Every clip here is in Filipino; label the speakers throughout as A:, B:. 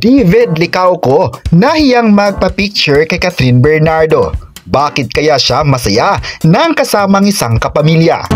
A: David Licauco nahiyang magpa-picture kay Kathryn Bernardo. Bakit kaya siya masaya nang kasamang isang kapamilya?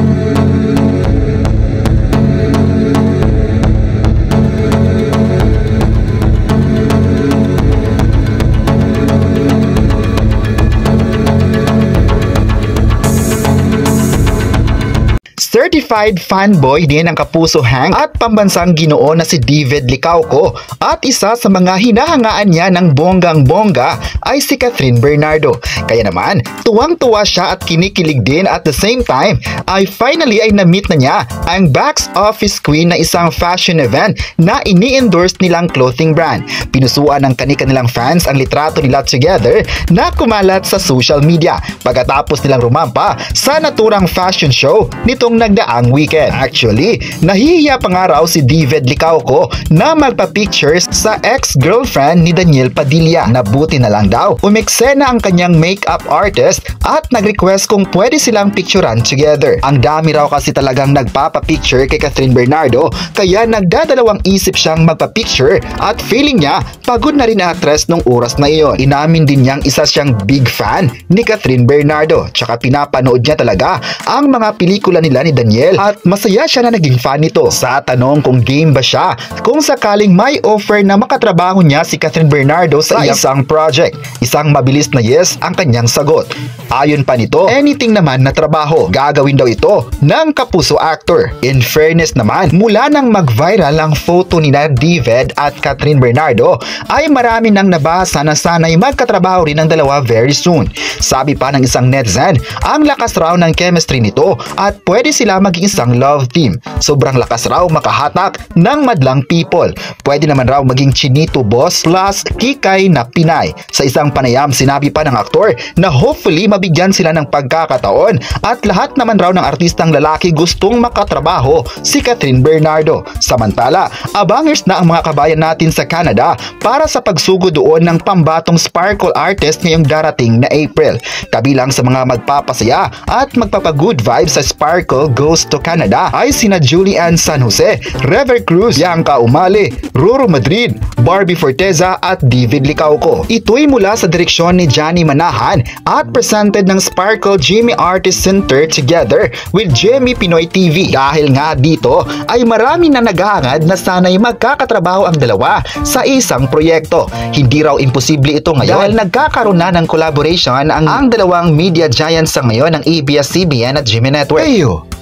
A: Certified fanboy din ang kapuso Hank at pambansang ginoo na si David Licauco at isa sa mga hinahangaan niya ng bonggang-bongga ay si Kathryn Bernardo. Kaya naman, tuwang-tuwa siya at kinikilig din at the same time ay finally ay na-meet na niya ang box office queen na isang fashion event na ini-endorse nilang clothing brand. Pinusuan ng kani-kanilang fans ang litrato nila together na kumalat sa social media pagkatapos nilang rumampa sa naturang fashion show nitong nagdaang weekend. Actually, nahihiya pa nga raw si David Licauco na magpa-pictures sa ex-girlfriend ni Daniel Padilla. Nabuti na lang daw, umeksena ang kanyang makeup artist at nag-request kung pwede silang picturean together. Ang dami raw kasi talagang nagpapa-picture kay Kathryn Bernardo kaya nagdadalawang isip siyang magpa-picture at feeling niya pagod na rin ang actress nung oras na iyon. Inamin din niyang isa siyang big fan ni Kathryn Bernardo tsaka pinapanood niya talaga ang mga pelikula nila ni Daniel at masaya siya na naging fan nito. Sa tanong kung game ba siya kung sakaling may offer na makatrabaho niya si Kathryn Bernardo sa isang project, isang mabilis na yes ang kanyang sagot. Ayon pa nito, anything naman na trabaho, gagawin daw ito ng kapuso actor. In fairness naman, mula nang mag-viral ang photo ni David at Kathryn Bernardo ay marami nang nabasa na sana'y magkatrabaho rin ang dalawa very soon. Sabi pa ng isang netizen, ang lakas raw ng chemistry nito at pwede sila maging isang love team. Sobrang lakas raw makahatak ng madlang people. Pwede naman raw maging chinito boss plus kikay na Pinay. Sa isang panayam, sinabi pa ng aktor na hopefully mabigyan sila ng pagkakataon at lahat naman raw ng artistang lalaki gustong makatrabaho si Kathryn Bernardo. Samantala, abangers na ang mga kabayan natin sa Canada para sa pagsugo doon ng pambatong sparkle artist ngayong darating na April. Kabilang sa mga magpapasaya at magpapagood vibes sa Sparkle Goes to Canada ay sina Julian San Jose, Rever Cruz, Bianca Umali, Roro Madrid, Barbie Forteza at David Licauco. Ito'y mula sa direksyon ni Johnny Manahan at presented ng Sparkle Jimmy Artist Center together with Jimmy Pinoy TV. Dahil nga dito ay marami na naghahangad na sana'y magkakatrabaho ang dalawa sa isang proyekto. Hindi raw imposible ito ngayon dahil nagkakaroon na ng collaboration ang dalawang media giants sa ngayon ng ABS-CBN at GMA Network.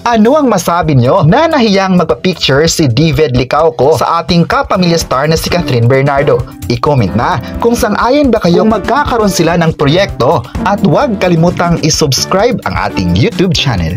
A: Ano ang masabi nyo na nahiyang magpa-picture si David Licauco sa ating kapamilya star na si Kathryn Bernardo? I-comment na kung sang-ayon ba kayo magkakaroon sila ng proyekto at huwag kalimutang i-subscribe ang ating YouTube channel.